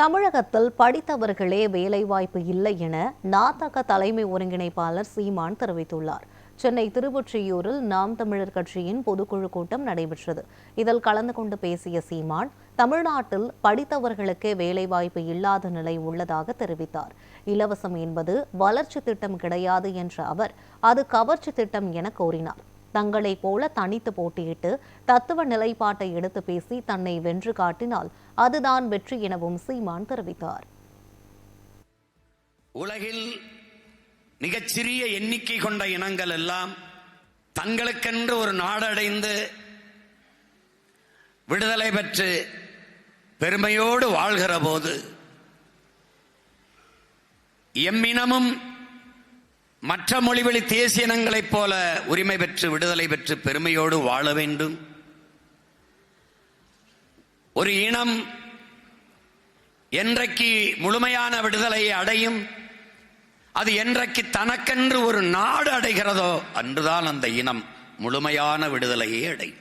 தமிழகத்தில் படித்தவர்களே வேலைவாய்ப்பு இல்லை என நாதக தலைமை ஒருங்கிணைப்பாளர் சீமான் தெரிவித்துள்ளார். சென்னை திருவொற்றியூரில் நாம் தமிழர் கட்சியின் பொதுக்குழு கூட்டம் நடைபெற்றது. இதில் கலந்து கொண்டு பேசிய சீமான், தமிழ்நாட்டில் படித்தவர்களுக்கே வேலைவாய்ப்பு இல்லாத நிலை உள்ளதாக தெரிவித்தார். இலவசம் என்பது வளர்ச்சி திட்டம் கிடையாது என்ற அவர், அது கவர்ச்சி திட்டம் என கூறினார். தங்களைப் போல தனித்து போட்டியிட்டு தத்துவ நிலைப்பாட்டை எடுத்து பேசி தன்னை வென்று காட்டினால் அதுதான் வெற்றி எனவும் சீமான் தெரிவித்தார். உலகில் மிகச்சிறிய எண்ணிக்கை கொண்ட இனங்கள் எல்லாம் தங்களுக்கென்று ஒரு நாடடைந்து விடுதலை பெற்று பெருமையோடு வாழ்கிற போது எம்மினமும் மற்ற மொழிவழி தேசிய இனங்களைப் போல உரிமை பெற்று விடுதலை பெற்று பெருமையோடு வாழ வேண்டும். ஒரு இனம் என்றைக்கு முழுமையான விடுதலையை அடையும், அது என்றைக்கு தனக்கென்று ஒரு நாடு அடைகிறதோ அன்றுதான் அந்த இனம் முழுமையான விடுதலையை அடையும்.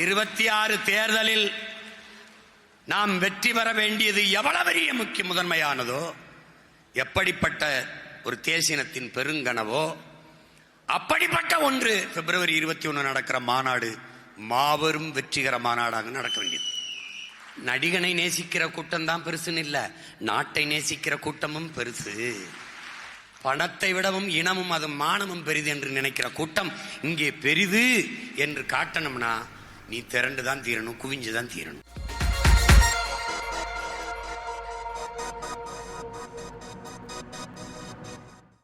26 தேர்தலில் நாம் வெற்றி பெற வேண்டியது எவ்வளவு பெரிய முக்கிய முதன்மையானதோ, எப்படிப்பட்ட ஒரு தேசியத்தின் பெருங்கனவோ, அப்படிப்பட்ட ஒன்று பிப்ரவரி 21 நடக்கிற மாநாடு மாபெரும் வெற்றிகர மாநாடாக நடக்க வேண்டியது. நடிகனை நேசிக்கிற கூட்டம் தான் பெருசுன்னு இல்லை, நாட்டை நேசிக்கிற கூட்டமும் பெருசு. பணத்தை விடவும் இனமும் அது மானமும் பெரிது என்று நினைக்கிற கூட்டம் இங்கே பெரிது என்று காட்டணும்னா நீ திரண்டு தான் தீரணும், குவிஞ்சுதான் தீரணும்.